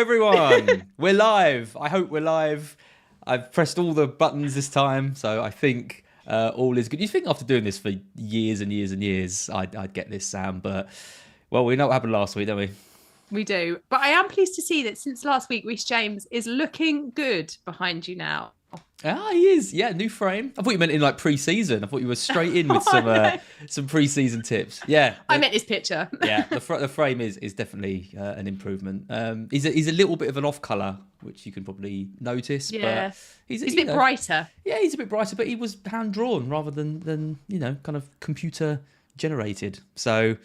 everyone. We're live. I hope we're live. I've pressed all the buttons this time, so I think all is good. You think after doing this for years and years and years, I'd get this, Sam, but, well, we know what happened last week, don't we? We do. But I am pleased to see that since last week, Reece James is looking good behind you now. Ah, he is. Yeah, new frame. I thought you meant in like pre-season. I thought you were straight in with some pre-season tips. Yeah, I meant his picture. Yeah, the frame is definitely an improvement. He's a little bit of an off colour, which you can probably notice. Yeah, but he's a bit brighter. Yeah, he's a bit brighter, but he was hand drawn rather than kind of computer generated. So,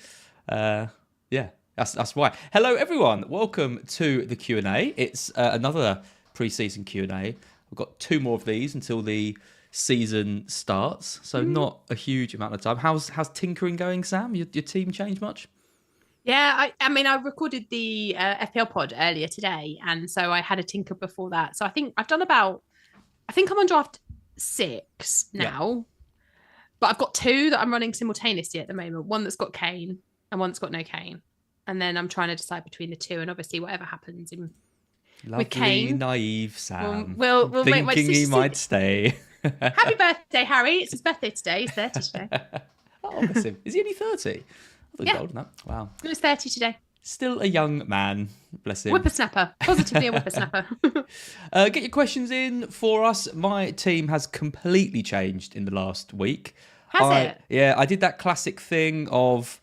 yeah. That's why. Hello, everyone. Welcome to the Q&A. It's another pre-season Q&A. We've got two more of these until the season starts, so not a huge amount of time. How's tinkering going, Sam? Your team changed much? Yeah, I mean, I recorded the FPL pod earlier today, and so I had a tinker before that. So I think I'm on draft 6 now, but I've got 2 that I'm running simultaneously at the moment. One that's got Kane and one that's got no Kane. And then I'm trying to decide between the 2, and obviously whatever happens with Kane, naive Sam. We'll thinking make my decision. He might stay. Happy birthday, Harry! It's his birthday today. He's 30 today. Oh, bless him. Is he only 30? I thought he was older than that. Wow. He was 30 today. Still a young man. Bless him. Whippersnapper. Positively a whippersnapper. Get your questions in for us. My team has completely changed in the last week. Has it? Yeah, I did that classic thing of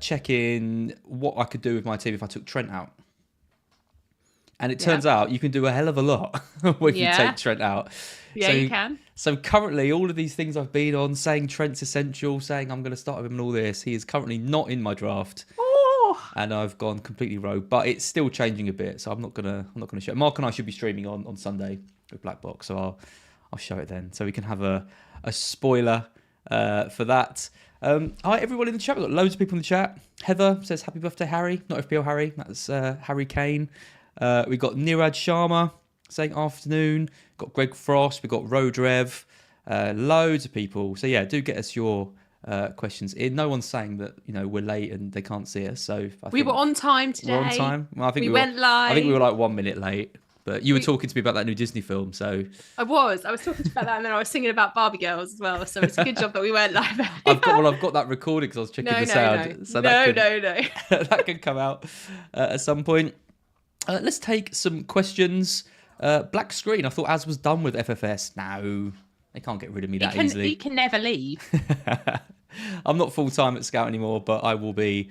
checking what I could do with my team if I took Trent out. And it turns out you can do a hell of a lot when you take Trent out. Yeah, you can. So currently, all of these things I've been on, saying Trent's essential, saying I'm going to start with him and all this, he is currently not in my draft. Oh. And I've gone completely rogue. But it's still changing a bit, so I'm not gonna show it. Mark and I should be streaming on Sunday with Black Box, so I'll show it then. So we can have a spoiler for that. Hi everyone in the chat. We've got loads of people in the chat. Heather says happy birthday, Harry. Not FPL Harry, that's Harry Kane. We've got Niraj Sharma saying afternoon. Got Greg Frost. We've got Rodrev. Loads of people. So yeah, do get us your questions in. No one's saying that we're late and they can't see us. So we were on time today. We're on time. Well, I think we went live. I think we were like 1 minute late. But you were talking to me about that new Disney film, so... I was talking to you about that, and then I was singing about Barbie Girls as well, so it's a good job that we weren't live. I've got that recorded because I was checking the sound. No. So no. That can come out at some point. Let's take some questions. Black screen. I thought Az was done with FFS. No, they can't get rid of me that easily. He can never leave. I'm not full-time at Scout anymore, but I will be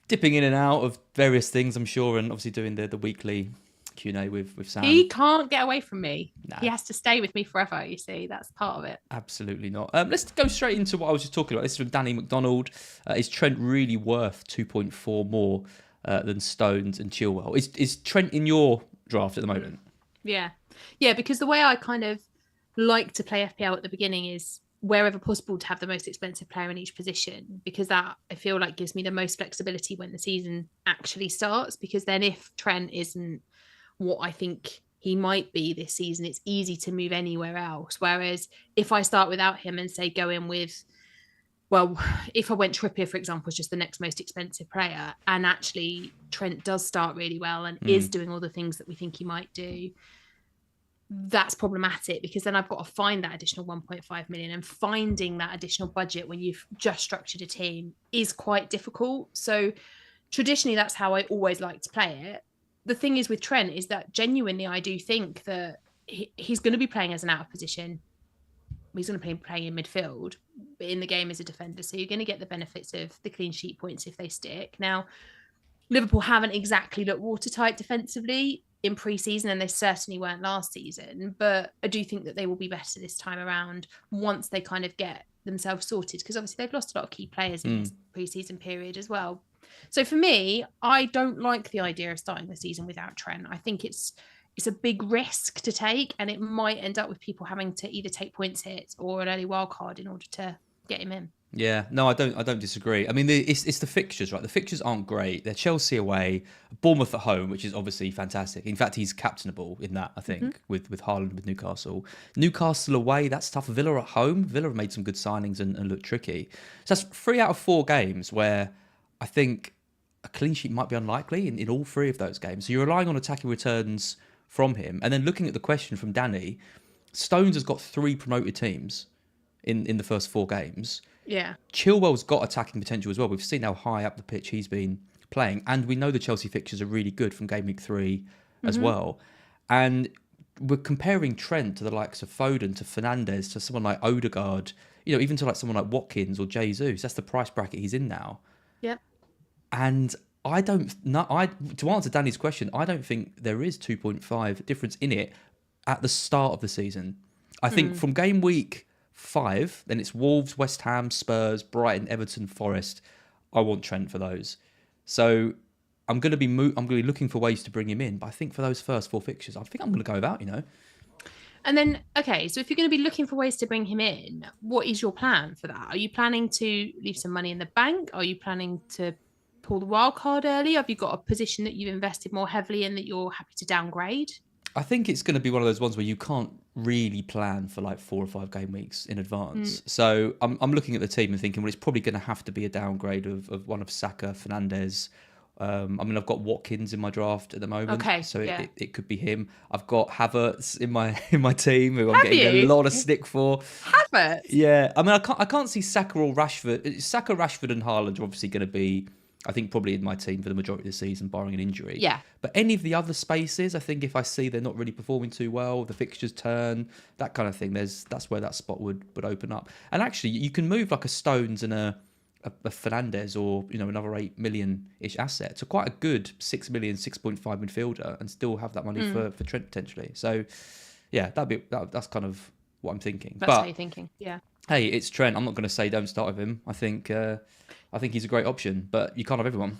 dipping in and out of various things, I'm sure, and obviously doing the weekly Q&A with Sam. He can't get away from me. No. He has to stay with me forever, you see. That's part of it. Absolutely not. Let's go straight into what I was just talking about. This is from Danny McDonald. Is Trent really worth 2.4 more than Stones and Chilwell? Is Trent in your draft at the moment? Yeah, because the way I kind of like to play FPL at the beginning is wherever possible to have the most expensive player in each position, because that I feel like gives me the most flexibility when the season actually starts, because then if Trent isn't what I think he might be this season, it's easy to move anywhere else. Whereas if I start without him and say go in with, well, if I went Trippier, for example, is just the next most expensive player, and actually Trent does start really well and is doing all the things that we think he might do, that's problematic, because then I've got to find that additional 1.5 million, and finding that additional budget when you've just structured a team is quite difficult. So traditionally, that's how I always like to play it. The thing is with Trent is that genuinely I do think that he's going to be playing as an out of position. He's going to be playing in midfield, but in the game as a defender. So you're going to get the benefits of the clean sheet points if they stick. Now, Liverpool haven't exactly looked watertight defensively in pre-season, and they certainly weren't last season. But I do think that they will be better this time around once they kind of get themselves sorted, because obviously they've lost a lot of key players in this pre-season period as well. So for me, I don't like the idea of starting the season without Trent. I think it's a big risk to take, and it might end up with people having to either take points hits or an early wild card in order to get him in. Yeah, no, I don't disagree. I mean, it's the fixtures, right? The fixtures aren't great. They're Chelsea away, Bournemouth at home, which is obviously fantastic. In fact, he's captainable in that, I think, with Haaland, with Newcastle. Newcastle away, that's tough. Villa at home. Villa have made some good signings and look tricky. So that's 3 out of 4 games where I think a clean sheet might be unlikely in all three of those games. So you're relying on attacking returns from him. And then looking at the question from Danny, Stones has got 3 promoted teams in the first 4 games. Yeah. Chilwell's got attacking potential as well. We've seen how high up the pitch he's been playing. And we know the Chelsea fixtures are really good from Gameweek 3 as well. And we're comparing Trent to the likes of Foden, to Fernandes, to someone like Odegaard, even to like someone like Watkins or Jesus. That's the price bracket he's in now. Yep. And I don't know. To answer Danny's question, I don't think there is 2.5 difference in it at the start of the season. I think from game week 5, then it's Wolves, West Ham, Spurs, Brighton, Everton, Forest. I want Trent for those. So I'm going to be looking for ways to bring him in. But I think for those first 4 fixtures, I think I'm going to go without. And then, okay, so if you're going to be looking for ways to bring him in, what is your plan for that? Are you planning to leave some money in the bank? Are you planning to pull the wild card early? Have you got a position that you've invested more heavily in that you're happy to downgrade? I think it's going to be one of those ones where you can't really plan for like 4 or 5 game weeks in advance. So I'm looking at the team and thinking, well, it's probably going to have to be a downgrade of one of Saka, Fernandes. I've got Watkins in my draft at the moment, so it could be him. I've got Havertz in my team, who I'm getting a lot of stick for. Havertz, yeah. I can't see Saka or Rashford. Saka, Rashford, and Haaland are obviously going to be, I think, probably in my team for the majority of the season, barring an injury. Yeah. But any of the other spaces, I think if I see they're not really performing too well, the fixtures turn, that kind of thing, that's where that spot would open up. And actually, you can move like a Stones and a Fernandes or another 8 million-ish asset to quite a good 6 million, 6.5 midfielder and still have that money for Trent potentially. So yeah, that's kind of what I'm thinking. That's how you're thinking, yeah. Hey, it's Trent. I'm not going to say don't start with him. I think he's a great option, but you can't have everyone.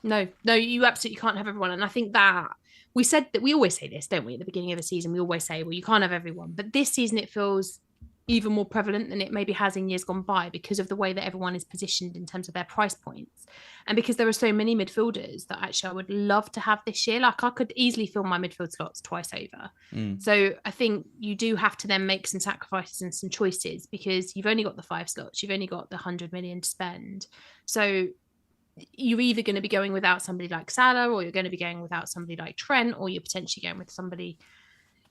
No, you absolutely can't have everyone. And I think that we always say this, don't we? At the beginning of the season, we always say, well, you can't have everyone. But this season, it feels even more prevalent than it maybe has in years gone by because of the way that everyone is positioned in terms of their price points. And because there are so many midfielders that actually I would love to have this year. Like I could easily fill my midfield slots twice over. So I think you do have to then make some sacrifices and some choices because you've only got the 5 slots. You've only got the 100 million to spend. So you're either going to be going without somebody like Salah or you're going to be going without somebody like Trent or you're potentially going with somebody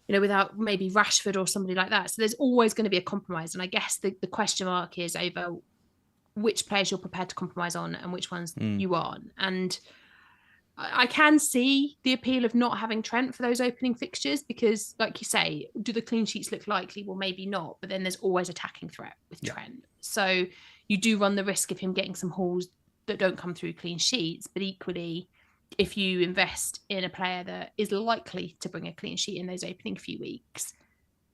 without maybe Rashford or somebody like that. So there's always going to be a compromise. And I guess the question mark is over which players you're prepared to compromise on and which ones you aren't. And I can see the appeal of not having Trent for those opening fixtures because, like you say, do the clean sheets look likely? Well, maybe not. But then there's always attacking threat with Trent. So you do run the risk of him getting some hauls that don't come through clean sheets. But equally, if you invest in a player that is likely to bring a clean sheet in those opening few weeks,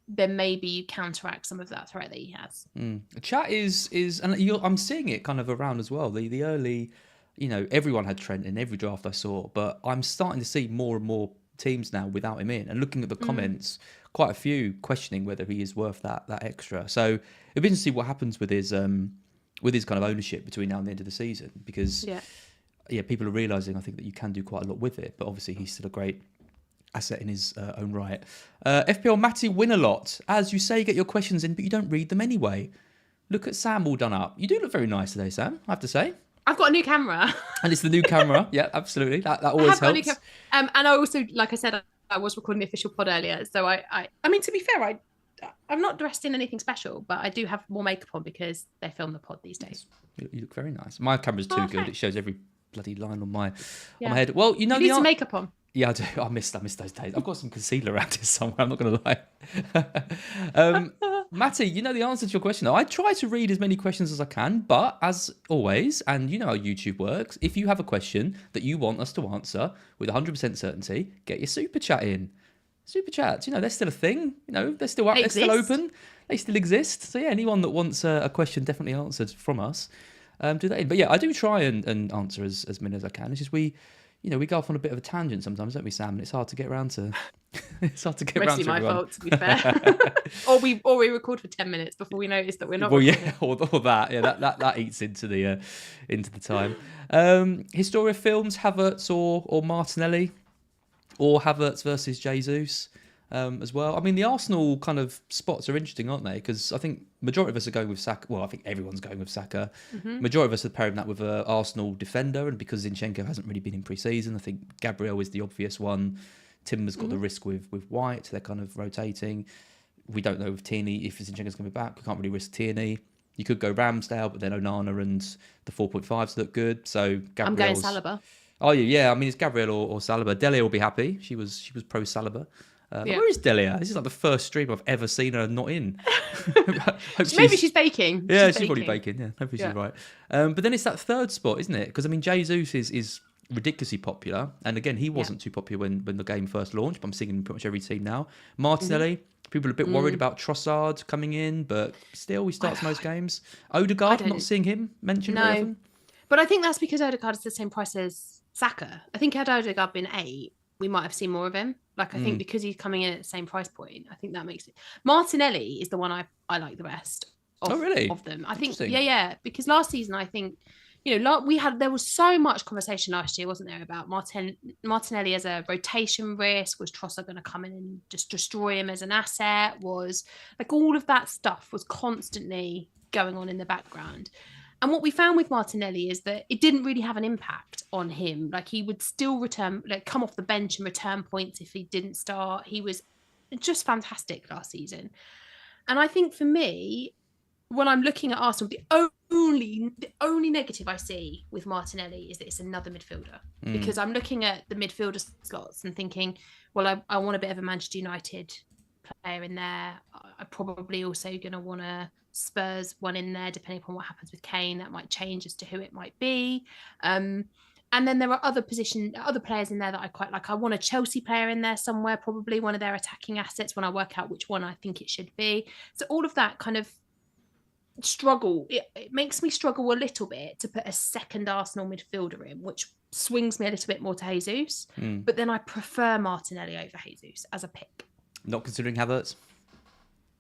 then maybe you counteract some of that threat that he has. Chat is, and I'm seeing it kind of around as well. The early, everyone had Trent in every draft I saw, but I'm starting to see more and more teams now without him in. And looking at the comments, quite a few questioning whether he is worth that extra. So it'll be interesting to see what happens with his kind of ownership between now and the end of the season because. Yeah, people are realising, I think, that you can do quite a lot with it. But obviously, he's still a great asset in his own right. FPL Matty win a lot. As you say, get your questions in, but you don't read them anyway. Look at Sam all done up. You do look very nice today, Sam, I have to say. I've got a new camera. And it's the new camera. Yeah, absolutely. That always helps. And I also, like I said, I was recording the official pod earlier. So I mean, to be fair, I'm not dressed in anything special, but I do have more makeup on because they film the pod these days. You look very nice. My camera's too good. It shows every bloody line on my head. Well, you need some makeup on. Yeah, I do. I miss those days. I've got some concealer around here somewhere. I'm not going to lie. Matty, you know the answer to your question, though. I try to read as many questions as I can, but as always, and you know how YouTube works, if you have a question that you want us to answer with 100% certainty, get your super chat in. Super chats, they're still a thing. They're still up. They're still open. They still exist. So yeah, anyone that wants a question definitely answered from us. Do that in. But yeah, I do try and answer as many as I can. It's just we go off on a bit of a tangent sometimes, don't we, Sam? And it's hard to get around to. Mostly my fault, to be fair. or we record for 10 minutes before we notice that we're not. Well, yeah, or that. Yeah, that eats into the time. Historia Films, Havertz or Martinelli, or Havertz versus Jesus. as well. I mean, the Arsenal kind of spots are interesting, aren't they? Because I think majority of us are going with Saka. Well, I think everyone's going with Saka. Majority of us are pairing that with an Arsenal defender, and because Zinchenko hasn't really been in pre-season, I think Gabriel is the obvious one. Timber's got the risk with White. They're kind of rotating. We don't know with Tierney if Zinchenko's going to be back. We can't really risk Tierney. You could go Ramsdale, but then Onana and the 4.5s look good. So Gabriel's... I'm going Saliba. Oh yeah. I mean, it's Gabriel or Saliba. Delia will be happy. She was pro Saliba. Where is Delia? This is like the first stream I've ever seen her not in. Maybe she's baking. Yeah, she's probably baking. Yeah, hopefully she's right. But then it's that third spot, isn't it? Because I mean, Jesus is ridiculously popular, and again, he wasn't too popular when the game first launched. But I'm seeing him in pretty much every team now. Martinelli. People are a bit worried about Trossard coming in, but still, he starts most games. Odegaard, I'm not seeing him mentioned very often. But I think that's because Odegaard is the same price as Saka. I think had Odegaard been 8, we might have seen more of him. Like, I think because he's coming in at the same price point, I think that makes it... Martinelli is the one I like the best of, of them. I think, yeah. Because last season, I think, there was so much conversation last year, wasn't there, about Martinelli as a rotation risk. Was Trossard going to come in and just destroy him as an asset? Was like all of that stuff was constantly going on in the background. And what we found with Martinelli is that it didn't really have an impact on him. Like, he would still come off the bench and return points if he didn't start. He was just fantastic last season. And I think for me, when I'm looking at Arsenal, the only negative I see with Martinelli is that it's another midfielder. Because I'm looking at the midfielder slots and thinking, well, I want a bit of a Manchester United player in there. I'm probably also going to want a Spurs one in there, depending upon what happens with Kane. That might change as to who it might be. And then there are other players in there that I quite like. I want a Chelsea player in there somewhere, probably one of their attacking assets, when I work out which one I think it should be. So all of that kind of struggle, it makes me struggle a little bit to put a second Arsenal midfielder in, which swings me a little bit more to Jesus. But then I prefer Martinelli over Jesus as a pick. Not considering Havertz?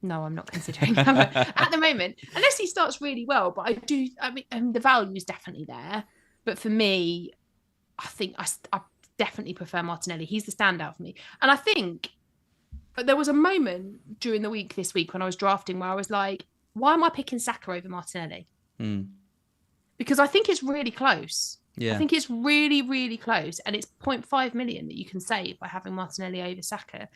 No, I'm not considering Havertz at the moment, unless he starts really well. But I mean, the value is definitely there. But for me, I think I definitely prefer Martinelli. He's the standout for me. And I think there was a moment during the week this week when I was drafting where I was like, why am I picking Saka over Martinelli? Because I think it's really close. Yeah. I think it's really, really close. And it's 0.5 million that you can save by having Martinelli over Saka.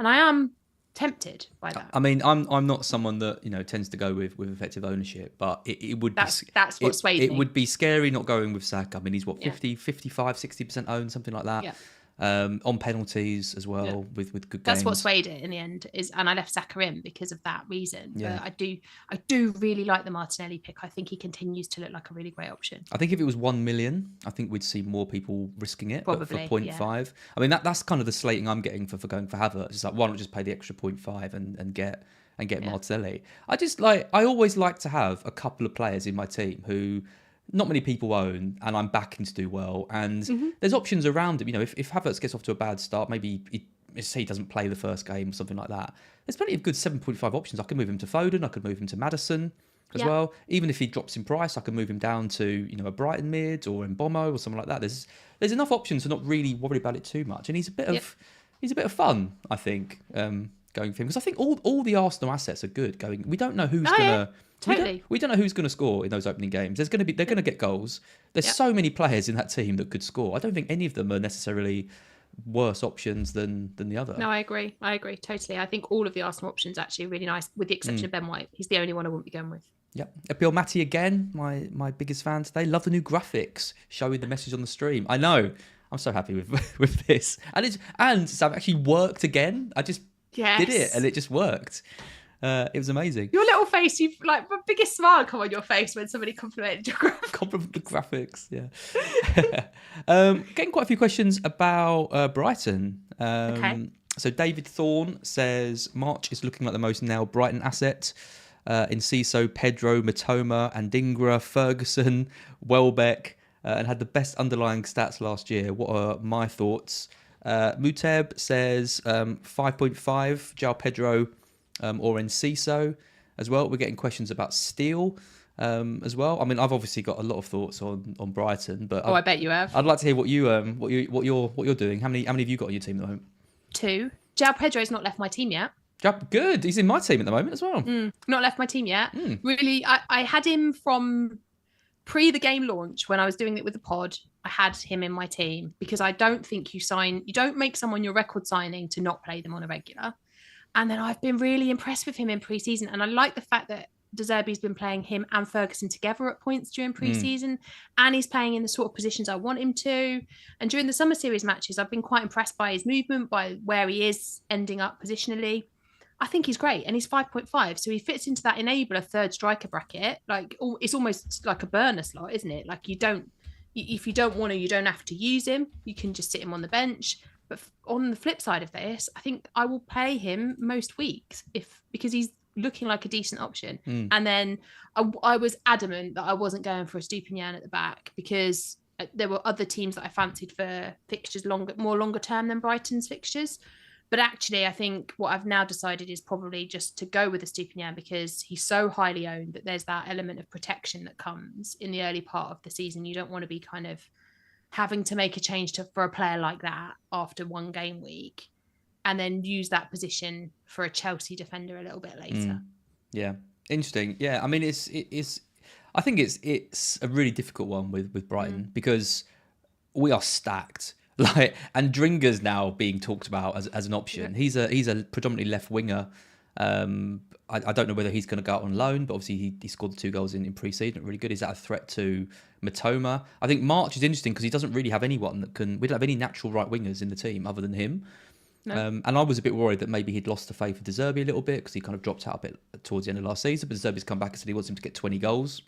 And I am tempted by that. I mean, I'm not someone that tends to go with effective ownership, but it would that's what swayed me. It would be scary not going with Saka. I mean, he's 50, 55, 60% owned, something like that. Yeah. On penalties as well, with good games. That's what swayed it in the end, and I left Saka in because of that reason. Yeah. But I do really like the Martinelli pick. I think he continues to look like a really great option. I think if it was 1 million, I think we'd see more people risking it. Probably, but for 0.5, yeah. I mean that's kind of the slating I'm getting for going for Havertz. It's like, why not just pay the extra 0.5 and get Martinelli? I always like to have a couple of players in my team who not many people own, and I'm backing to do well. And there's options around him. If Havertz gets off to a bad start, maybe he doesn't play the first game or something like that. There's plenty of good 7.5 options. I can move him to Foden. I could move him to Maddison as well. Even if he drops in price, I can move him down to a Brighton mid or Mbomo or something like that. There's enough options to not really worry about it too much. And he's a bit of fun, I think, going for him, because I think all the Arsenal assets are good going. We don't know who's gonna. Totally. We don't know who's going to score in those opening games. They're going to get goals. There's so many players in that team that could score. I don't think any of them are necessarily worse options than the other. No, I agree totally. I think all of the Arsenal options actually are really nice, with the exception of Ben White. He's the only one I wouldn't be going with. Yep. Appeal Matty again, my biggest fan today. Love the new graphics showing the message on the stream. I know. I'm so happy with this. And it's actually worked again. I just did it and it just worked. It was amazing. Your little face, you've like the biggest smile come on your face when somebody complimented your graphics. Compliment the graphics, yeah. Getting quite a few questions about Brighton. Okay. So David Thorne says March is looking like the most nailed Brighton asset. In Ciso, Pedro, Matoma, Andingra, Ferguson, Welbeck, and had the best underlying stats last year. What are my thoughts? Muteb says 5.5, João Pedro, or Enciso as well. We're getting questions about Steele as well. I mean, I've obviously got a lot of thoughts on Brighton, but I bet you have. I'd like to hear what you're doing. How many have you got on your team at the moment? 2. João Pedro's not left my team yet. Good. He's in my team at the moment as well. Not left my team yet. Really, I had him from pre the game launch when I was doing it with the pod. I had him in my team because I don't think you don't make someone your record signing to not play them on a regular. And then I've been really impressed with him in pre-season. And I like the fact that De Zerbi's been playing him and Ferguson together at points during pre-season. And he's playing in the sort of positions I want him to. And during the Summer Series matches, I've been quite impressed by his movement, by where he is ending up positionally. I think he's great. And he's 5.5. So he fits into that enabler third striker bracket. Like, it's almost like a burner slot, isn't it? Like, if you don't want to, you don't have to use him. You can just sit him on the bench. But on the flip side of this, I think I will play him most weeks because he's looking like a decent option. And then I was adamant that I wasn't going for a Stupinian at the back because there were other teams that I fancied for fixtures more longer term than Brighton's fixtures. But actually, I think what I've now decided is probably just to go with a Stupinian because he's so highly owned that there's that element of protection that comes in the early part of the season. You don't want to be kind of having to make a change for a player like that after one game week and then use that position for a Chelsea defender a little bit later. Yeah, interesting. Yeah, I mean, I think it's a really difficult one with Brighton because we are stacked. And Dringer's now being talked about as an option. Yeah. He's a predominantly left winger. I don't know whether he's going to go out on loan, but obviously he scored the 2 goals in pre-season. Really good. Is that a threat to Matoma? I think March is interesting because he doesn't really have anyone that can. We don't have any natural right wingers in the team other than him. No. And I was a bit worried that maybe he'd lost the faith of De Zerbi a little bit because he kind of dropped out a bit towards the end of last season. But De Zerbi's come back and said he wants him to get 20 goals.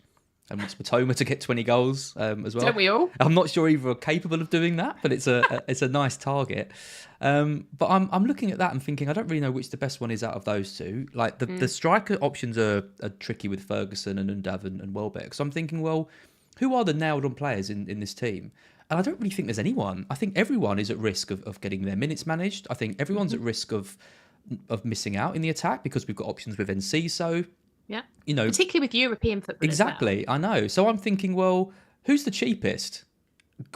And wants Matoma to get 20 goals as well. Don't we all? I'm not sure either are capable of doing that, but it's a nice target. But I'm looking at that and thinking I don't really know which the best one is out of those two. Like the striker options are tricky with Ferguson and Undav and Welbeck. So I'm thinking, well, who are the nailed on players in this team? And I don't really think there's anyone. I think everyone is at risk of getting their minutes managed. I think everyone's at risk of missing out in the attack because we've got options with Enciso. Yeah, particularly with European football. Exactly, I know. So I'm thinking, well, who's the cheapest,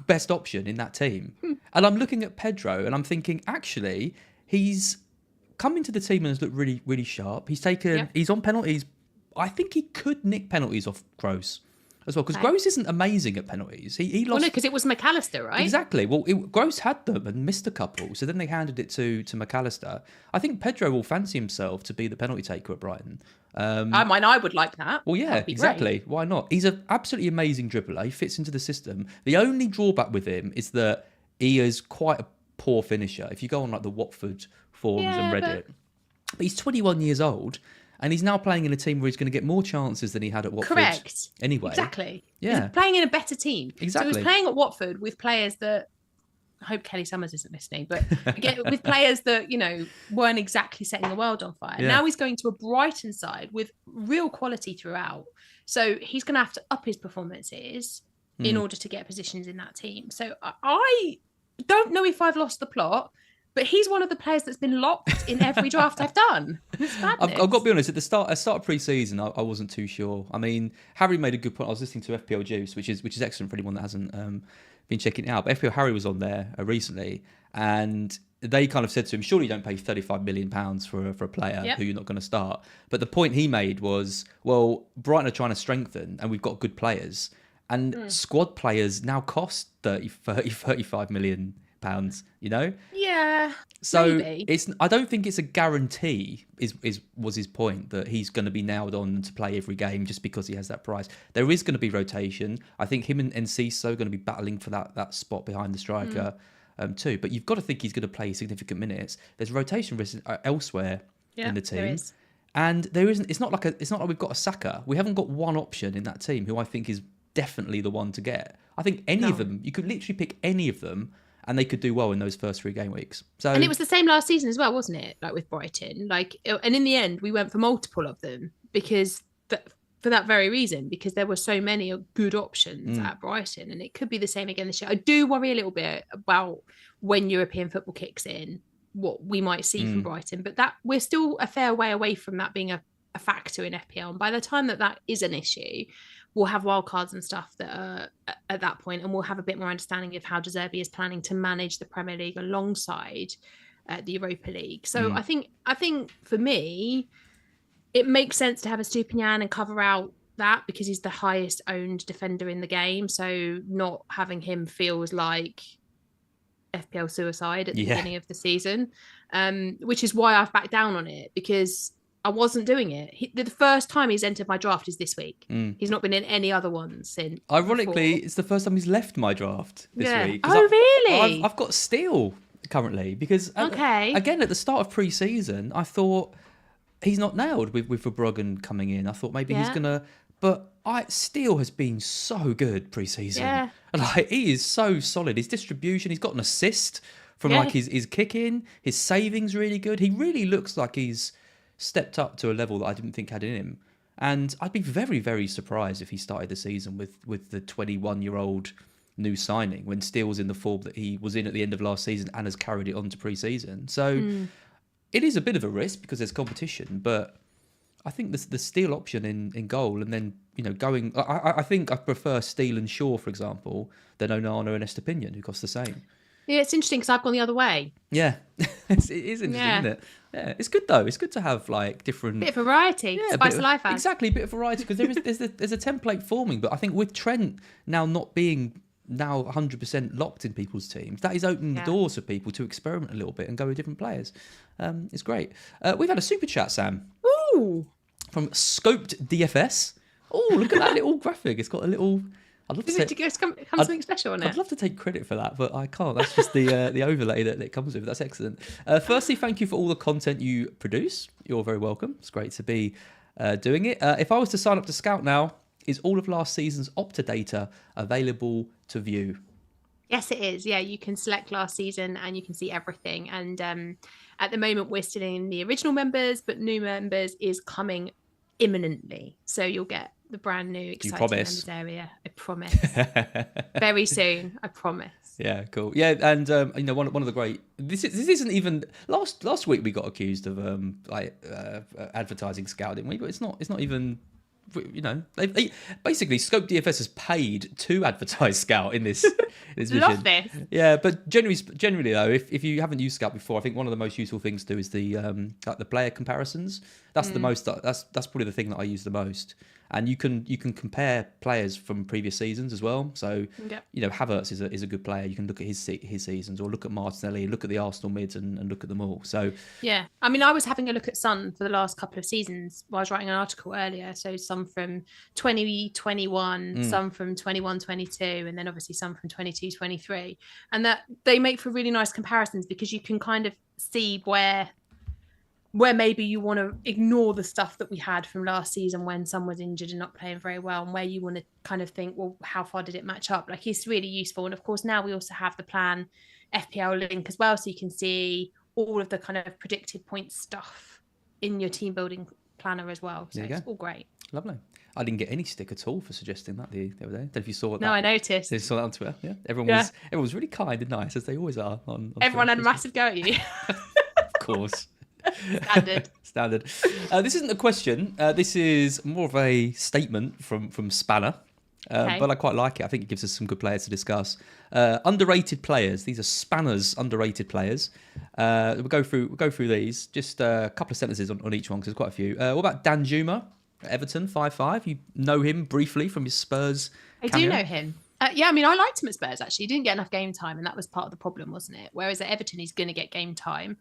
best option in that team? And I'm looking at Pedro, and I'm thinking, actually, he's come into the team and has looked really, really sharp. He's on penalties. I think he could nick penalties off Gross as well, because Gross isn't amazing at penalties. He lost. Well, no, because it was McAllister, right? Exactly. Well, Gross had them and missed a couple, so then they handed it to McAllister. I think Pedro will fancy himself to be the penalty taker at Brighton. I would like that. Well, yeah, exactly. Great. Why not? He's an absolutely amazing dribbler. He fits into the system. The only drawback with him is that he is quite a poor finisher. If you go on like the Watford forums and Reddit, but he's 21 years old. And he's now playing in a team where he's going to get more chances than he had at Watford. Correct. Anyway. Exactly. Yeah. He's playing in a better team. Exactly. So he's playing at Watford with players that, I hope Kelly Summers isn't listening, but with players that, weren't exactly setting the world on fire. Yeah. Now he's going to a Brighton side with real quality throughout. So he's going to have to up his performances in order to get positions in that team. So I don't know if I've lost the plot, but he's one of the players that's been locked in every draft I've done. I've got to be honest, at the start of pre-season, I wasn't too sure. I mean, Harry made a good point. I was listening to FPL Juice, which is excellent for anyone that hasn't been checking it out. But FPL Harry was on there recently, and they kind of said to him, surely you don't pay £35 million for a player who you're not going to start. But the point he made was, well, Brighton are trying to strengthen, and we've got good players. And squad players now cost 35 million pounds, Yeah. So maybe. I don't think it's a guarantee was his point that he's going to be nailed on to play every game just because he has that price. There is going to be rotation. I think him and Enciso are going to be battling for that spot behind the striker too. But you've got to think he's going to play significant minutes. There's rotation risk elsewhere in the team. There is. And there isn't. It's not like we've got a Saka. We haven't got one option in that team who I think is definitely the one to get. I think any of them, you could literally pick any of them, and they could do well in those first 3 game weeks. So, and it was the same last season as well, wasn't it? Like with Brighton, and in the end, we went for multiple of them because for that very reason, because there were so many good options at Brighton, and it could be the same again this year. I do worry a little bit about when European football kicks in, what we might see from Brighton, but that we're still a fair way away from that being a factor in FPL. And by the time that is an issue, we'll have wildcards and stuff that are at that point, and we'll have a bit more understanding of how De Zerbi is planning to manage the Premier League alongside at the Europa League. So I think for me, it makes sense to have a Stupinian and cover out that because he's the highest owned defender in the game. So not having him feels like FPL suicide at the beginning of the season, which is why I've backed down on it, because I wasn't doing it. The first time he's entered my draft is this week. He's not been in any other ones since. Ironically, it's the first time he's left my draft this week. Oh, really? I've got Steele currently because, again, at the start of pre-season, I thought he's not nailed with Verbruggen coming in. I thought maybe he's going to... But Steele has been so good pre-season. Yeah. Like, he is so solid. His distribution, he's got an assist from like his kicking. His saving's really good. He really looks like he's stepped up to a level that I didn't think had in him. And I'd be very, very surprised if he started the season with the 21-year-old new signing when Steele's in the form that he was in at the end of last season and has carried it on to pre-season. So it is a bit of a risk because there's competition, but I think the Steele option in goal and then, going... I think I prefer Steele and Shaw, for example, than Onana and Estepinian, who cost the same. Yeah, it's interesting because I've gone the other way. Yeah, it is interesting, isn't it? Yeah, it's good though. It's good to have like different... Bit of variety, spice of life. Exactly, a bit of variety because there's a template forming. But I think with Trent now not being 100% locked in people's teams, that is opening the doors for people to experiment a little bit and go with different players. It's great. We've had a super chat, Sam. Ooh. From Scoped DFS. Oh, look at that little graphic. It's got a little... something special on it? I'd love to take credit for that, but I can't. That's just the overlay that it comes with. That's excellent. Firstly, thank you for all the content you produce. You're very welcome. It's great to be doing it. If I was to sign up to Scout now, is all of last season's Opta data available to view? Yes, it is. Yeah, you can select last season and you can see everything. And at the moment, we're still in the original members, but new members is coming imminently. So you'll get the brand new exciting members area. I promise. Very soon, I promise. Yeah, cool. Yeah, and one of the great... This isn't even... Last week we got accused of advertising Scout, didn't we? But it's not even... they basically Scope DFS has paid to advertise Scout in this vision. Love this. Yeah, but generally though, if you haven't used Scout before, I think one of the most useful things to do is the player comparisons. That's the most. That's probably the thing that I use the most. And you can compare players from previous seasons as well. So Havertz is a good player. You can look at his seasons, or look at Martinelli, look at the Arsenal mids, and look at them all. So yeah, I mean, I was having a look at Son for the last couple of seasons while I was writing an article earlier. So some from 2021, some from 21-22, and then obviously some from 22-23, and that they make for really nice comparisons because you can kind of see where maybe you want to ignore the stuff that we had from last season when someone was injured and not playing very well, and where you want to kind of think, well, how far did it match up? Like, it's really useful. And of course, now we also have the Plan FPL link as well, so you can see all of the kind of predicted point stuff in your team building planner as well. So it's all great. Lovely. I didn't get any stick at all for suggesting that the other day. Don't know if you saw that. No, I noticed. You saw that on Twitter. Yeah, everyone was really kind and nice, as they always are. On everyone Twitter. had a massive go at you. Of course. Standard. This isn't a question. This is more of a statement from Spanner. But I quite like it. I think it gives us some good players to discuss. Underrated players. These are Spanner's underrated players. We'll go through these. Just a couple of sentences on each one because there's quite a few. What about Dan Juma, Everton, 5-5? You know him briefly from his Spurs cameo. I do know him. I mean, I liked him at Spurs, actually. He didn't get enough game time, and that was part of the problem, wasn't it? Whereas at Everton, he's going to get game time.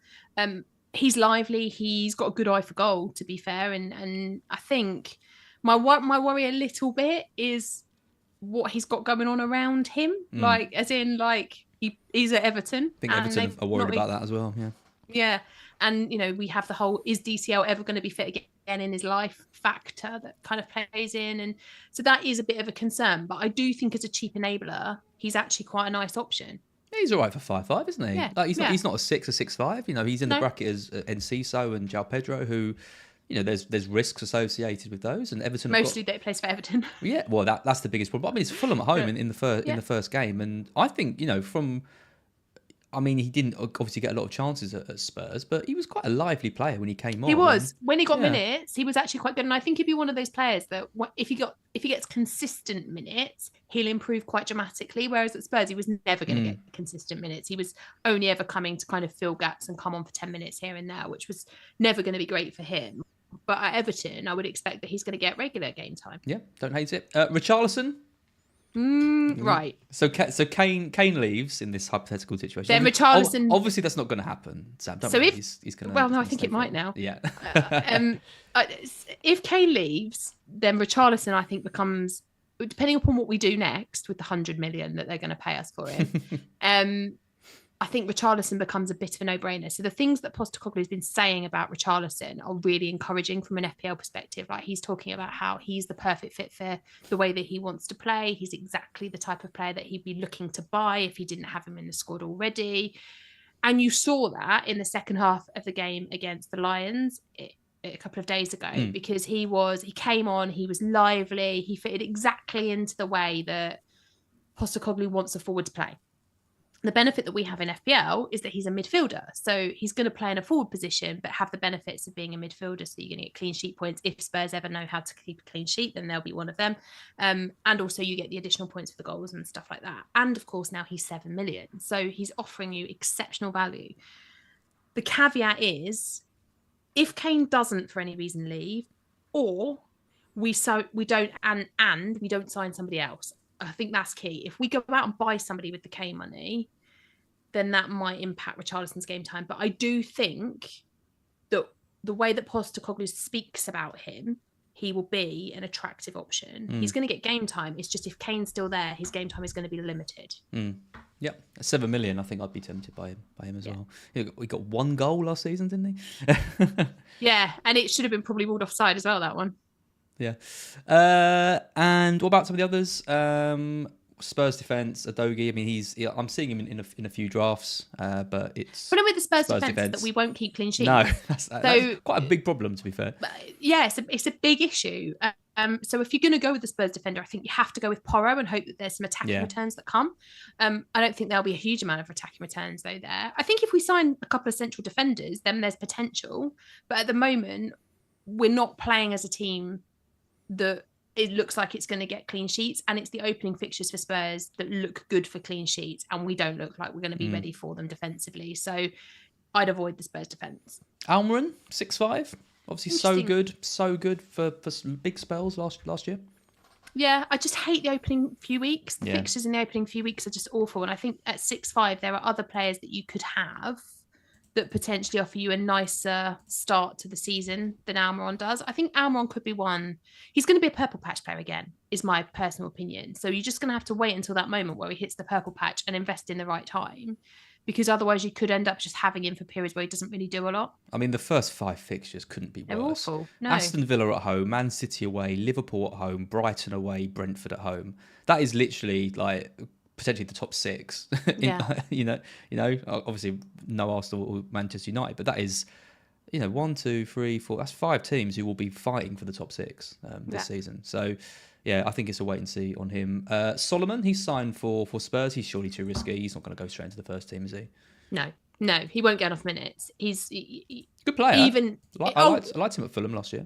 He's lively. He's got a good eye for goal, to be fair. And I think my worry a little bit is what he's got going on around him. Like, as in, like, he's at Everton. I think Everton are worried about that as well, yeah. Yeah. And, we have the whole, is DCL ever going to be fit again in his life factor that kind of plays in. And so that is a bit of a concern. But I do think as a cheap enabler, he's actually quite a nice option. He's all right for 5-5, isn't he? Yeah. Like, he's not a 6 or 6-5. He's in the bracket as Enciso and João Pedro, who, there's risks associated with those. And Everton mostly that plays for Everton. Yeah, well, that's the biggest problem. I mean, it's Fulham at home in the first game, and I think I mean, he didn't obviously get a lot of chances at Spurs, but he was quite a lively player when he came on. He was. When he got yeah. minutes, he was actually quite good. And I think he'd be one of those players that if he gets consistent minutes, he'll improve quite dramatically. Whereas at Spurs, he was never going to get consistent minutes. He was only ever coming to kind of fill gaps and come on for 10 minutes here and there, which was never going to be great for him. But at Everton, I would expect that he's going to get regular game time. Yeah, don't hate it. Richarlison? Right. So Kane leaves in this hypothetical situation. Then Richarlison. Obviously, that's not going to happen, Sam. Don't So worry, if he's going to. Well, no, I think it might now. Yeah. If Kane leaves, then Richarlison, I think, becomes, depending upon what we do next with the 100 million that they're going to pay us for him. I think Richarlison becomes a bit of a no-brainer. So the things that Postecoglou has been saying about Richarlison are really encouraging from an FPL perspective. Like, he's talking about how he's the perfect fit for the way that he wants to play. He's exactly the type of player that he'd be looking to buy if he didn't have him in the squad already. And you saw that in the second half of the game against the Lions a couple of days ago, because he came on, he was lively, he fitted exactly into the way that Postecoglou wants a forward to play. The benefit that we have in FPL is that he's a midfielder. So he's going to play in a forward position, but have the benefits of being a midfielder. So you're going to get clean sheet points. If Spurs ever know how to keep a clean sheet, then they'll be one of them. And also you get the additional points for the goals and stuff like that. And of course, now he's 7 million. So he's offering you exceptional value. The caveat is, if Kane doesn't for any reason leave, or we don't sign somebody else, I think that's key. If we go out and buy somebody with the Kane money, then that might impact Richarlison's game time. But I do think that the way that Postecoglou speaks about him, he will be an attractive option. He's going to get game time. It's just if Kane's still there, his game time is going to be limited. Yep, 7 million. I think I'd be tempted by him as well. He got 1 goal last season, didn't he? Yeah, and it should have been probably ruled offside as well, that one. Yeah. And what about some of the others? Spurs defence, Adogi. I mean, I'm seeing him in a few drafts, but it's... Problem with the Spurs defence that we won't keep clean sheets. No, that's quite a big problem, to be fair. Yeah, it's a big issue. So if you're going to go with the Spurs defender, I think you have to go with Porro and hope that there's some attacking returns that come. I don't think there'll be a huge amount of attacking returns, though, there. I think if we sign a couple of central defenders, then there's potential. But at the moment, we're not playing as a team that it looks like it's going to get clean sheets, and it's the opening fixtures for Spurs that look good for clean sheets, and we don't look like we're going to be ready for them defensively. So I'd avoid the Spurs defence. Almiron, 6'5", obviously so good for some big spells last year. Yeah, I just hate the opening few weeks. The fixtures in the opening few weeks are just awful, and I think at 6'5" there are other players that you could have that potentially offer you a nicer start to the season than Almiron does. I think Almiron could be one. He's going to be a purple patch player again, is my personal opinion. So you're just going to have to wait until that moment where he hits the purple patch and invest in the right time, because otherwise you could end up just having him for periods where he doesn't really do a lot. I mean, the first 5 fixtures couldn't be worse. They're awful. No. Aston Villa at home, Man City away, Liverpool at home, Brighton away, Brentford at home. That is literally like potentially the top 6. you know, obviously no Arsenal or Manchester United, but that is, 1, 2, 3, 4. That's 5 teams who will be fighting for the top 6 this season. So, yeah, I think it's a wait and see on him. Solomon, he's signed for Spurs. He's surely too risky. He's not going to go straight into the first team, is he? No, he won't get enough minutes. He's good player. I liked him at Fulham last year.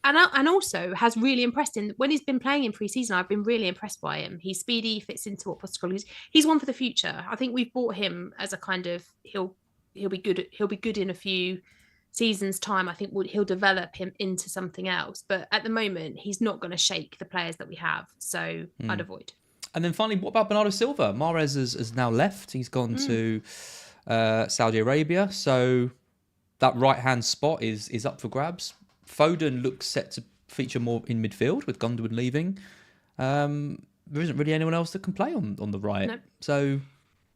And also has really impressed him when he's been playing in pre-season. I've been really impressed by him. He's speedy, fits into what Postecoglou is. He's one for the future. I think we've bought him as a kind of he'll be good. He'll be good in a few seasons' time. I think he'll develop him into something else. But at the moment, he's not going to shake the players that we have. So I'd avoid. And then finally, what about Bernardo Silva? Mahrez has now left. He's gone to Saudi Arabia. So that right-hand spot is up for grabs. Foden looks set to feature more in midfield with Gundogan leaving. There isn't really anyone else that can play on the right. No. So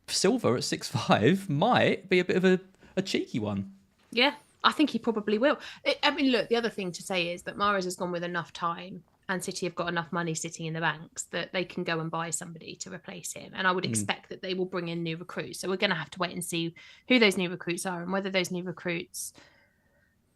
Silva at 6'5" might be a bit of a cheeky one. Yeah, I think he probably will. Look, the other thing to say is that Mahrez has gone with enough time and City have got enough money sitting in the banks that they can go and buy somebody to replace him. And I would expect that they will bring in new recruits. So we're going to have to wait and see who those new recruits are and whether those new recruits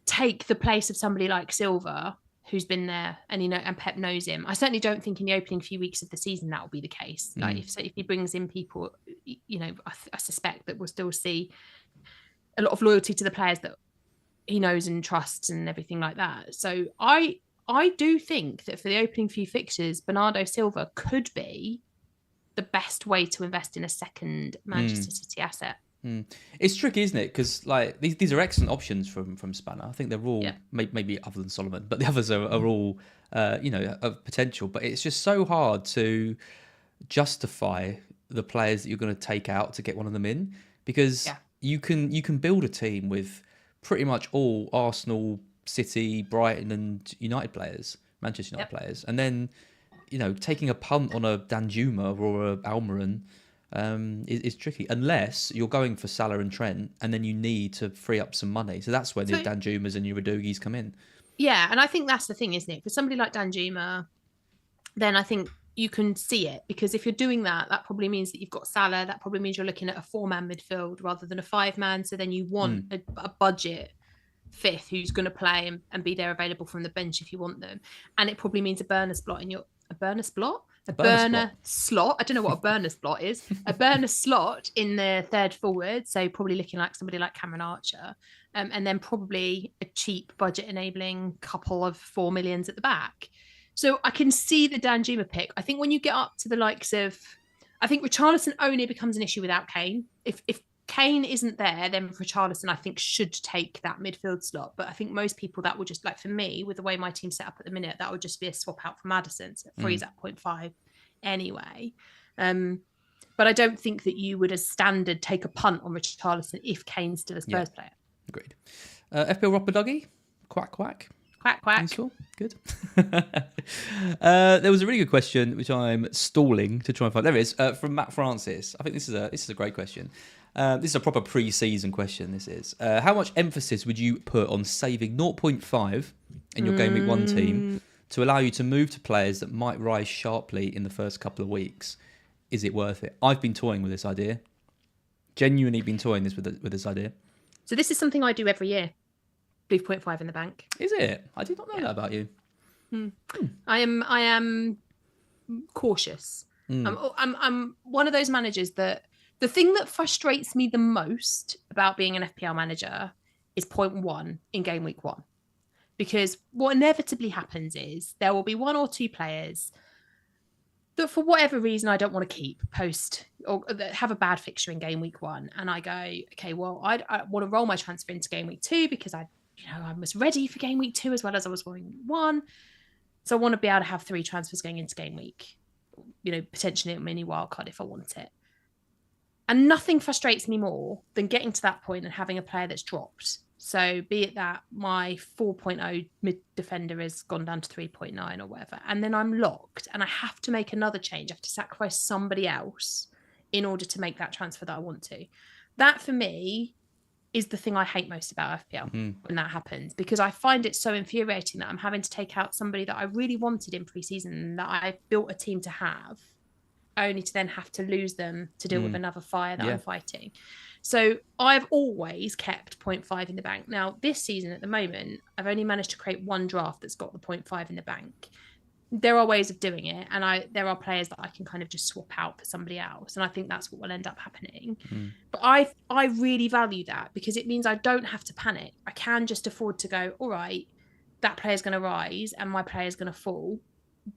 take the place of somebody like Silva, who's been there, and and Pep knows him. I certainly don't think in the opening few weeks of the season that will be the case. Like if he brings in people, I suspect that we'll still see a lot of loyalty to the players that he knows and trusts and everything like that. So I do think that for the opening few fixtures, Bernardo Silva could be the best way to invest in a second Manchester City asset. It's tricky, isn't it? Because like these are excellent options from Spanner. I think they're all maybe other than Solomon, but the others are all of potential. But it's just so hard to justify the players that you're going to take out to get one of them in, because you can build a team with pretty much all Arsenal, City, Brighton, and United players, Manchester United players, and then taking a punt on a Danjuma or a Almiron is tricky, unless you're going for Salah and Trent, and then you need to free up some money. So that's where the Danjumas and your Udogis come in. Yeah, and I think that's the thing, isn't it? For somebody like Danjuma, then I think you can see it, because if you're doing that, that probably means that you've got Salah. That probably means you're looking at a 4-man midfield rather than a 5-man. So then you want a budget fifth who's going to play and be there available from the bench if you want them. And it probably means a burner slot in your burner slot. I don't know what a burner slot is. A burner slot in the third forward. So probably looking like somebody like Cameron Archer. And then probably a cheap budget enabling couple of 4 millions at the back. So I can see the Danjuma pick. I think when you get up to the likes of, I think Richarlison only becomes an issue without Kane. If Kane isn't there, then Richarlison, I think, should take that midfield slot. But I think most people, that would just, like for me, with the way my team's set up at the minute, that would just be a swap out for Maddison. So it frees at 0.5 anyway. But I don't think that you would, as standard, take a punt on Richarlison if Kane's still a Spurs player. Agreed. FPL Ropaduggy, quack, quack. Quack, quack. Useful. Good. There was a really good question, which I'm stalling to try and find. There it is, from Matt Francis. I think this is a great question. This is a proper pre-season question, this is. How much emphasis would you put on saving 0.5 in your Game Week 1 team to allow you to move to players that might rise sharply in the first couple of weeks? Is it worth it? I've been toying with this idea. Genuinely been toying with this idea. So this is something I do every year. Leave 0.5 in the bank. Is it? I did not know that about you. I am cautious. I'm one of those managers that the thing that frustrates me the most about being an FPL manager is 0.1 in Game Week 1. Because what inevitably happens is there will be 1 or 2 players that for whatever reason I don't want to keep post or that have a bad fixture in Game Week 1. And I go, okay, well, I want to roll my transfer into Game Week 2 because I was ready for Game Week 2 as well as I was for Game Week 1. So I want to be able to have 3 transfers going into Game Week, potentially a mini wildcard if I want it. And nothing frustrates me more than getting to that point and having a player that's dropped. So be it that my 4.0 mid defender has gone down to 3.9 or whatever, and then I'm locked and I have to make another change. I have to sacrifice somebody else in order to make that transfer that I want to. That for me is the thing I hate most about FPL when that happens, because I find it so infuriating that I'm having to take out somebody that I really wanted in pre-season, that I built a team to have, only to then have to lose them to deal with another fire that I'm fighting. So I've always kept 0.5 in the bank. Now, this season at the moment, I've only managed to create 1 draft that's got the 0.5 in the bank. There are ways of doing it, and there are players that I can kind of just swap out for somebody else, and I think that's what will end up happening. But I really value that, because it means I don't have to panic. I can just afford to go, all right, that player's going to rise and my player's going to fall.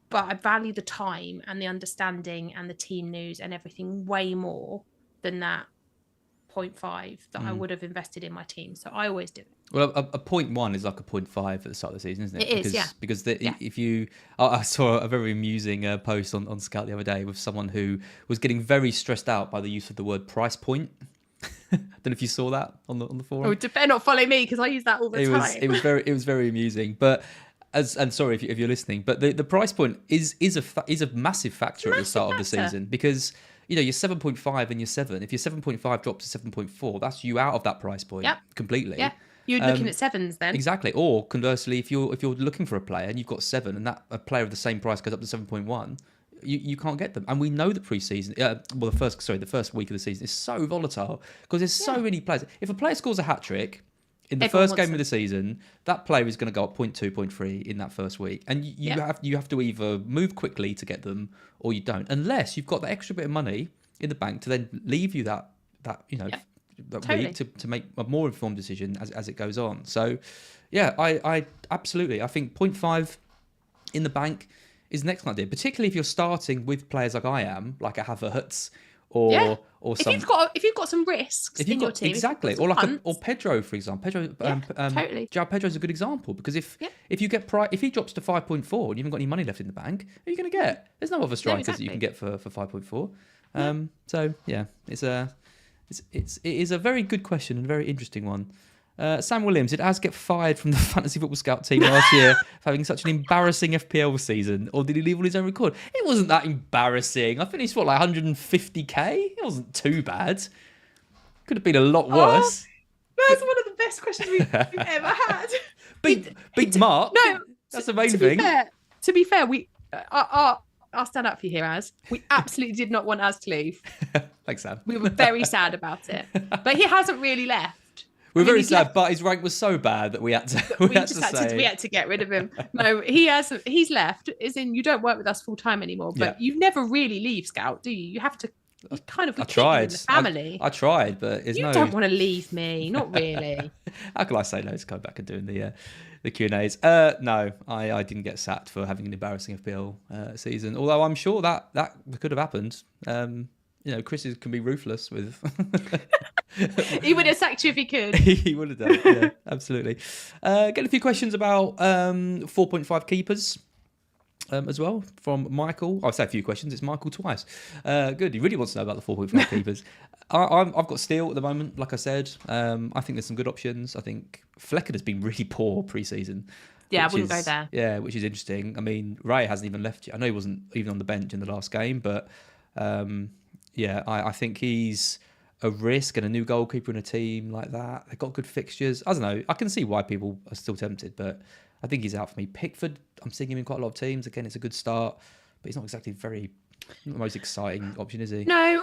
But I value the time and the understanding and the team news and everything way more than that 0.5 that I would have invested in my team. So I always do it. Well, a 0.1 is like a 0.5 at the start of the season, isn't it? It is, yeah. Because if you... I saw a very amusing post on Scout the other day with someone who was getting very stressed out by the use of the word price point. I don't know if you saw that on the forum. Oh, better not follow me, because I use that all the time. It was very amusing. But... And sorry if you're listening, but the price point is a massive factor at the start of the season, because you're 7.5 and you're 7. If your 7.5 drops to 7.4, that's you out of that price point completely. Yeah, you're looking at 7s then. Exactly. Or conversely, if you're looking for a player and you've got 7 and that a player of the same price goes up to 7.1, you can't get them. And we know the pre-season, the first week of the season is so volatile because there's so many players. If a player scores a hat trick, in the Everyone first wants game of the season, that player is going to go up 0.2, 0.3 in that first week, and you have to either move quickly to get them or you don't, unless you've got the extra bit of money in the bank to then leave you that that Totally. week to make a more informed decision as it goes on. So, yeah, I absolutely, I think 0.5 in the bank is an excellent idea, particularly if you're starting with players like I am, like a Havertz or If some. if you've got some risks in your team, exactly, or like or Pedro, for example. totally. João Pedro's a good example, because if you get if he drops to 5.4 and you haven't got any money left in the bank, who are you going to get? There's no other strikers that you can get for 5.4. So yeah, it is a very good question and a very interesting one. Sam Williams, did Az get fired from the Fantasy Football Scout team last year for having such an embarrassing FPL season, or did he leave on his own record? It wasn't that embarrassing. I finished, like 150k? It wasn't too bad. Could have been a lot worse. That's one of the best questions we've ever had. Beat Mark. No, that's the main thing. To be fair, I'll stand up for you here, Az. We absolutely did not want Az to leave. Thanks, Sam. We were very sad about it. But he hasn't really left. We're very sad, but his rank was so bad that we had to. We had to get rid of him. No, he hasn't. He's left. As in, you don't work with us full time anymore. But you never really leave Scout, do you? You have to. You kind of. I tried. In the family. I tried, but you don't want to leave me. Not really. How can I say no to coming back and doing the Q&As? No, I didn't get sacked for having an embarrassing FPL season. Although I'm sure that could have happened. Chris can be ruthless with. He would have sacked you if he could. He would have done, yeah, absolutely. Getting a few questions about 4.5 keepers as well from Michael. I'll say a few questions. It's Michael twice. Good. He really wants to know about the 4.5 keepers. I've got Steele at the moment, like I said. I think there's some good options. I think Flecken has been really poor pre-season. Yeah, I wouldn't go there. Yeah, which is interesting. I mean, Ray hasn't even left yet. I know he wasn't even on the bench in the last game, but I think he's a risk, and a new goalkeeper in a team like that. They've got good fixtures. I don't know. I can see why people are still tempted, but I think he's out for me. Pickford, I'm seeing him in quite a lot of teams. Again, it's a good start, but he's not exactly the most exciting option, is he? No,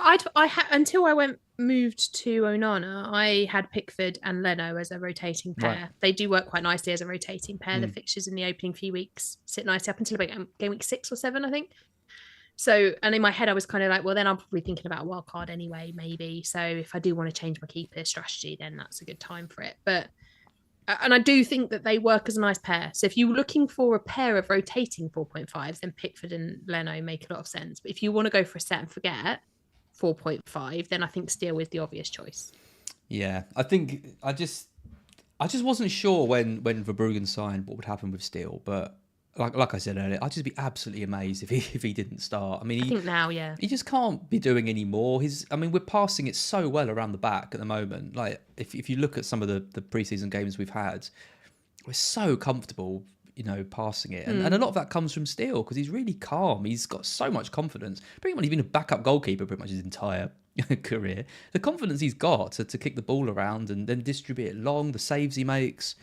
until I moved to Onana, I had Pickford and Leno as a rotating pair. Right. They do work quite nicely as a rotating pair. The fixtures in the opening few weeks sit nicely up until about game week 6 or 7, I think. So, and in my head, I was kind of like, well, then I'm probably thinking about a wild card anyway, maybe. So if I do want to change my keeper strategy, then that's a good time for it. And I do think that they work as a nice pair. So if you're looking for a pair of rotating 4.5s, then Pickford and Leno make a lot of sense. But if you want to go for a set and forget 4.5, then I think Steele is the obvious choice. Yeah, I think I just wasn't sure when Verbruggen signed what would happen with Steele, but like I said earlier, I'd just be absolutely amazed if he didn't start. I mean, I think now, he just can't be doing any more. We're passing it so well around the back at the moment. Like if you look at some of the preseason games we've had, we're so comfortable, passing it, and a lot of that comes from Steele because he's really calm. He's got so much confidence. Pretty much, he's been a backup goalkeeper pretty much his entire career. The confidence he's got to kick the ball around and then distribute it long, the saves he makes.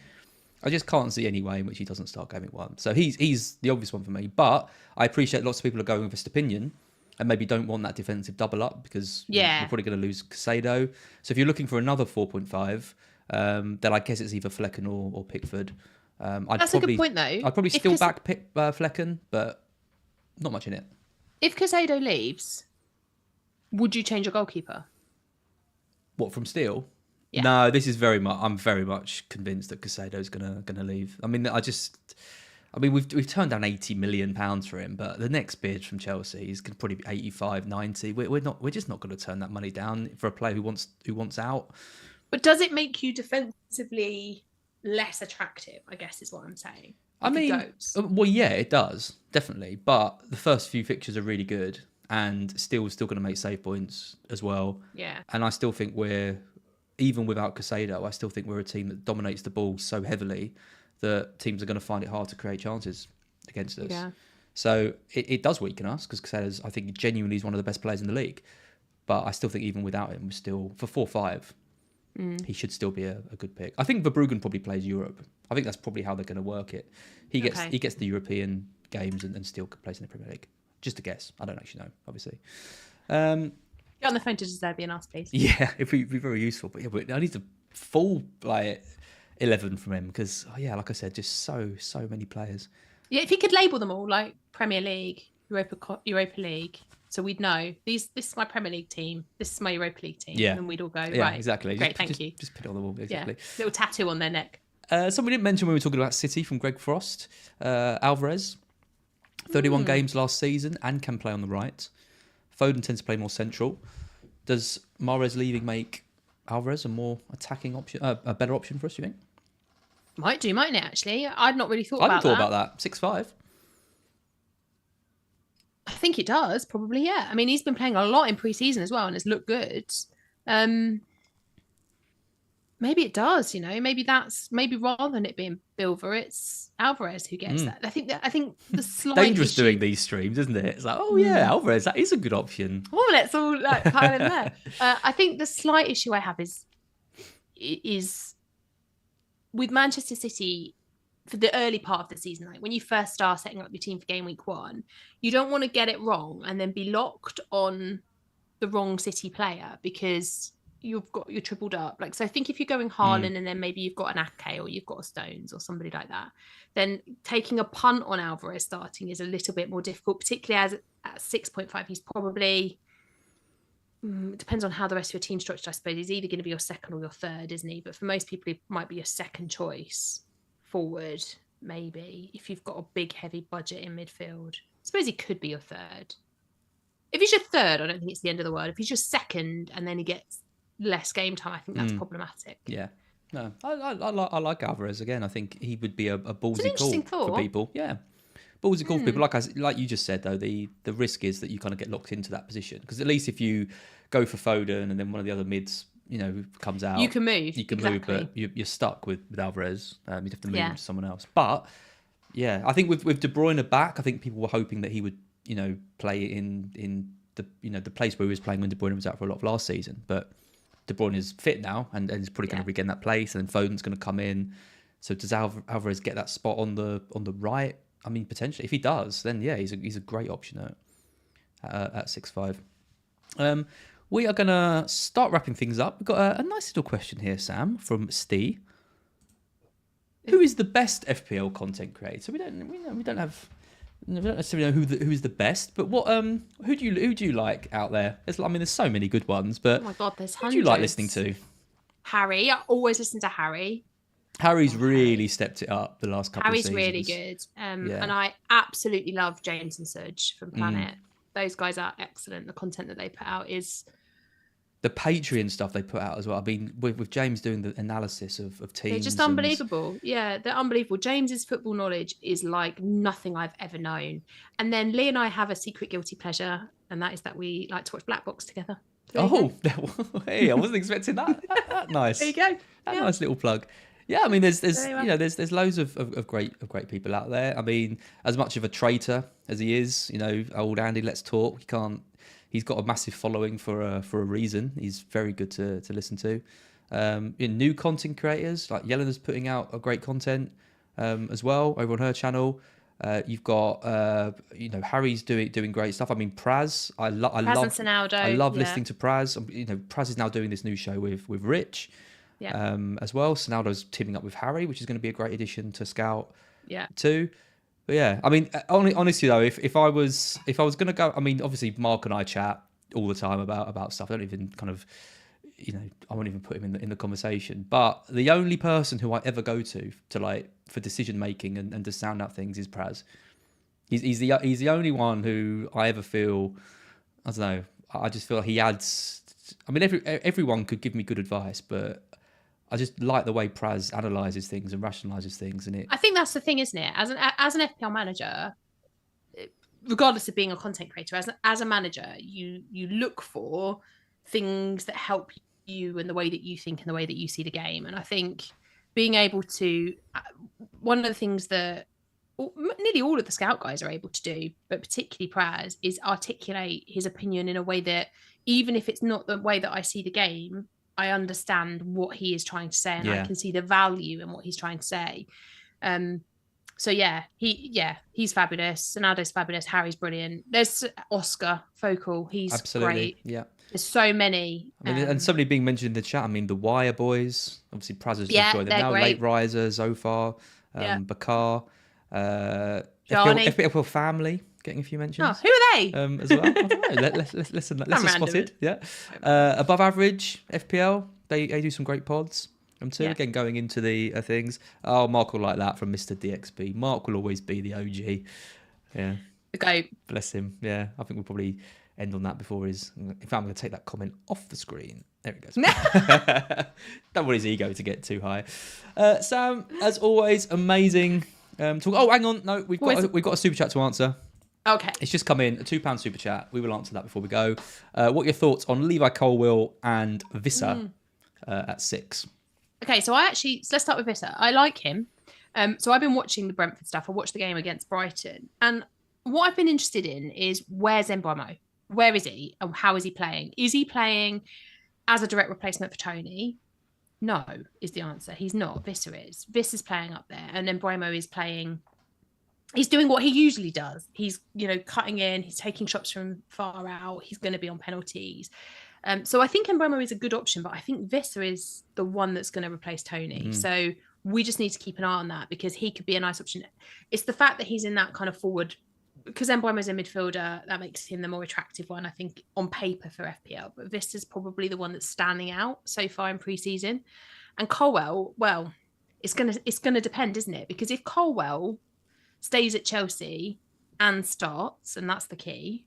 I just can't see any way in which he doesn't start Game Week 1. So he's the obvious one for me. But I appreciate lots of people are going with Stepinian and maybe don't want that defensive double up because we're probably going to lose Casado. So if you're looking for another 4.5, then I guess it's either Flecken or Pickford. That's a good point, though. I'd probably still back Flecken, but not much in it. If Casado leaves, would you change your goalkeeper? What, from Steele? Yeah. No, this is I'm very much convinced that Casado's gonna leave. I mean, we've turned down £80 million for him, but the next bid from Chelsea is going to probably be 85, 90. We're just not going to turn that money down for a player who wants out. But does it make you defensively less attractive? I guess is what I'm saying. Well, yeah, it does definitely. But the first few fixtures are really good, and still going to make save points as well. Yeah. And I still think even without Casado, I still think we're a team that dominates the ball so heavily that teams are going to find it hard to create chances against us. Yeah. So it does weaken us because Casado's, I think, genuinely is one of the best players in the league. But I still think even without him, we're still, for 4-5, he should still be a good pick. I think Verbruggen probably plays Europe. I think that's probably how they're going to work it. He gets the European games and still plays in the Premier League. Just a guess. I don't actually know, obviously. Get on the phone to Deserbi and ask, please. Yeah, it'd be very useful. But I need the full 11 from him because, like I said, just so many players. Yeah, if he could label them all like Premier League, Europa League, so we'd know this is my Premier League team, this is my Europa League team, Yeah. and we'd all go, Yeah, right, exactly. great, thank you. Just put it on the wall, exactly. Yeah, little tattoo on their neck. Something we didn't mention when we were talking about City from Greg Frost, Alvarez, 31 games last season and can play on the right. Foden tends to play more central. Does Mahrez leaving make Alvarez a more attacking option, a better option for us, do you think? Might do, mightn't it, actually? I'd not really thought I about that. hadn't thought about that. 6'5". I think it does, probably, yeah. I mean, he's been playing a lot in pre-season as well and has looked good. Maybe it does, maybe rather than it being Bilver, it's Alvarez who gets that. I think the slight dangerous issue... doing these streams, isn't it? It's like, Alvarez, that is a good option. Oh, let's all pile in there. I think the slight issue I have is with Manchester City for the early part of the season, like when you first start setting up your team for game week 1, you don't want to get it wrong and then be locked on the wrong City player because you're tripled up. Like, so I think if you're going Haaland and then maybe you've got an Ake or you've got a Stones or somebody like that, then taking a punt on Alvarez starting is a little bit more difficult, particularly as at 6.5, he's probably, it depends on how the rest of your team structured, I suppose. He's either going to be your second or your third, isn't he? But for most people, he might be your second choice forward, maybe, if you've got a big, heavy budget in midfield. I suppose he could be your third. If he's your third, I don't think it's the end of the world. If he's your second and then he gets less game time, I think that's problematic. Yeah. No, I like Alvarez again. I think he would be a ballsy call for people. Yeah. Ballsy call for people. Like you just said, though, the risk is that you kind of get locked into that position. Because at least if you go for Foden and then one of the other mids, comes out, you can move. You can move, but you're stuck with Alvarez. You'd have to move him to someone else. But yeah, I think with De Bruyne back, I think people were hoping that he would, play in the the place where he was playing when De Bruyne was out for a lot of last season. But De Bruyne is fit now and is probably going to regain that place, and then Foden's going to come in. So does Alvarez get that spot on the right? I mean, potentially, if he does, then yeah, he's a great option at 6'5". We are going to start wrapping things up. We've got a nice little question here, Sam, from Steve. Who is the best FPL content creator? We don't necessarily know who is the best, but what who do you like out there? There's so many good ones, but oh my god, there's hundreds. Who do you like listening to? Harry, I always listen to Harry. Harry's really stepped it up the last couple of seasons. Harry's really good, and I absolutely love James and Suj from Planet. Those guys are excellent. The content that they put out is the Patreon stuff they put out as well. I mean, with James doing the analysis of teams. They're just unbelievable. Yeah, they're unbelievable. James's football knowledge is like nothing I've ever known. And then Lee and I have a secret guilty pleasure, and that is that we like to watch Black Box together. Hey, I wasn't expecting that. Nice. There you go. Nice little plug. Yeah, I mean, there's loads of great people out there. I mean, as much of a traitor as he is, old Andy, let's talk. He's got a massive following for a reason. He's very good to listen to. In new content creators, like Yelena's putting out a great content as well over on her channel. You've got Harry's doing great stuff. I mean, Praz, I love listening to Praz. Praz is now doing this new show with Rich. Yeah. As well. Sonaldo's teaming up with Harry, which is going to be a great addition to Scout. Yeah. Too. But yeah, I mean, honestly though, if I was going to go, I mean, obviously Mark and I chat all the time about stuff. I don't even kind of, I won't even put him in the conversation. But the only person who I ever go to like for decision making and to sound out things is Praz. He's the only one who I ever feel, I don't know. I just feel like he adds. I mean, everyone could give me good advice, but I just like the way Praz analyses things and rationalises things. I think that's the thing, isn't it? As an FPL manager, regardless of being a content creator, as a manager, you look for things that help you and the way that you think and the way that you see the game. And I think being able to, one of the things that nearly all of the Scout guys are able to do, but particularly Praz, is articulate his opinion in a way that, even if it's not the way that I see the game, I understand what he is trying to say, and I can see the value in what he's trying to say. And So he's fabulous. Ronaldo's fabulous. Harry's brilliant. There's Oscar Focal. He's Absolutely. great. Yeah. There's so many. I mean, and somebody being mentioned in the chat. I mean, the Wire boys. Obviously, Praz has Yeah, joined them they're now. great. Late Riser, Zofar, Yeah. Bakar, Johnny. FPL family getting a few mentions. Oh, who are they? As well. I don't know. Let's spotted. Yeah. Above average FPL. They do some great pods. Too. Yeah. Again, going into the things. Oh, Mark will like that from Mr. DXB. Mark will always be the OG. Yeah. The GOAT. Bless him. Yeah. I think we'll probably end on that before his. In fact, I'm going to take that comment off the screen. There it goes. Don't want his ego to get too high. Sam, as always, amazing. Talk. Oh, hang on. No, we've got a super chat to answer. Okay. It's just come in, a £2 super chat. We will answer that before we go. What are your thoughts on Levi Colwill and Visser at 6? Okay, so let's start with Visser. I like him. So I've been watching the Brentford stuff. I watched the game against Brighton. And what I've been interested in is where's Mbeumo? Where is he? And how is he playing? Is he playing as a direct replacement for Tony? No, is the answer. He's not. Visser is. Visser's playing up there. And then Mbeumo is playing. He's doing what he usually does. He's, cutting in. He's taking shots from far out. He's going to be on penalties. So I think Mbeumo is a good option, but I think Visser is the one that's going to replace Tony. So we just need to keep an eye on that because he could be a nice option. It's the fact that he's in that kind of forward, because Mbeumo's a midfielder, that makes him the more attractive one, I think, on paper for FPL. But Visser's probably the one that's standing out so far in pre-season. And Colwill, well, it's gonna depend, isn't it? Because if Colwill stays at Chelsea and starts, and that's the key,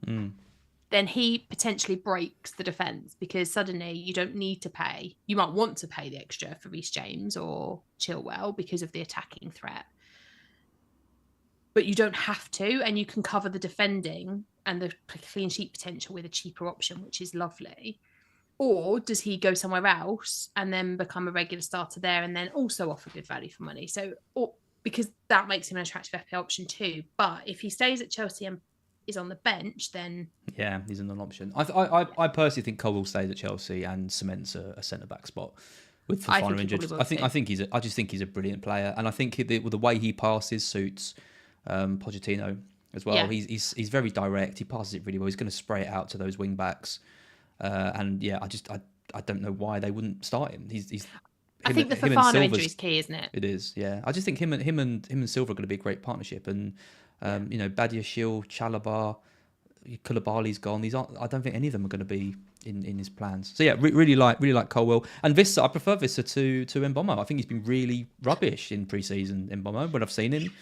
then he potentially breaks the defence because suddenly you don't need to pay. You might want to pay the extra for Reece James or Chilwell because of the attacking threat. But you don't have to, and you can cover the defending and the clean sheet potential with a cheaper option, which is lovely. Or does he go somewhere else and then become a regular starter there and then also offer good value for money? Because that makes him an attractive FPL option too. But if he stays at Chelsea and is on the bench, then he's an option. I personally think Colwill stays at Chelsea and cements a centre back spot with Fofana injured. I just think he's a brilliant player, and I think the way he passes suits Pochettino as well. Yeah. He's very direct. He passes it really well. He's going to spray it out to those wing backs, I don't know why they wouldn't start him. I think the Fofana injury is key, isn't it? It is. Yeah, I just think him and Silva are going to be a great partnership, and. Badiashile, Chalobah, Koulibaly's gone. I don't think any of them are going to be in his plans. So yeah, really like Colwill and Visser. I prefer Visser to Mbeumo. I think he's been really rubbish in pre-season. Mbeumo, when I've seen him,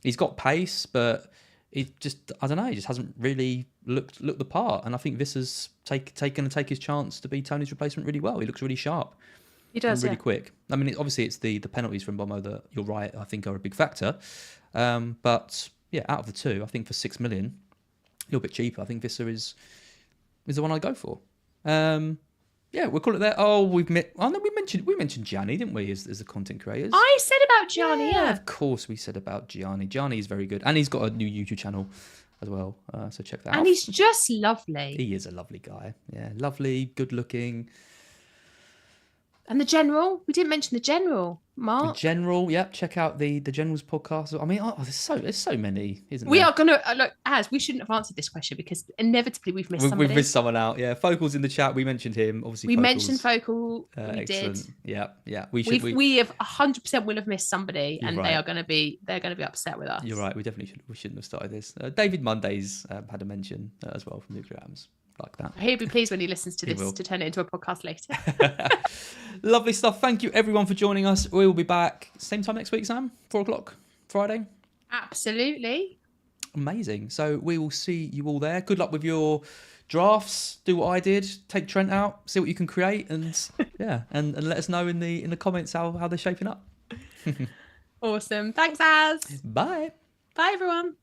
he's got pace, but he just hasn't really looked the part. And I think Visser's going to take his chance to be Tony's replacement really well. He looks really sharp. He does, really quick. I mean, obviously it's the penalties from Mbeumo that you're right. I think are a big factor, but. Yeah, out of the two, I think for 6 million, a little bit cheaper. I think Visser is the one I'd go for. We'll call it there. Oh, we mentioned Gianni, didn't we, as the content creators? I said about Gianni, yeah. Of course we said about Gianni. Gianni is very good. And he's got a new YouTube channel as well. So check that out. And he's just lovely. He is a lovely guy. Yeah, lovely, good looking. And the General, we didn't mention the General, Mark. The General, yep. Check out the General's podcast. I mean, there's so many, isn't there? We are going to we shouldn't have answered this question because inevitably we've missed somebody. We've missed someone out. Yeah, Focal's in the chat. We mentioned him. Obviously, we mentioned Focal. We excellent. did. Yeah. We have 100% will have missed somebody, and right. they're going to be upset with us. You're right. We shouldn't have started this. David Monday's had a mention as well from Nuclear Atoms. Like that. He'll be pleased when he listens to this to turn it into a podcast later. Lovely stuff. Thank you everyone for joining us. We will be back same time next week, Sam. 4:00 Friday. Absolutely. Amazing. So we will see you all there. Good luck with your drafts. Do what I did. Take Trent out. See what you can create, and and let us know in the comments how they're shaping up. Awesome. Thanks, Az. Bye. Bye, everyone.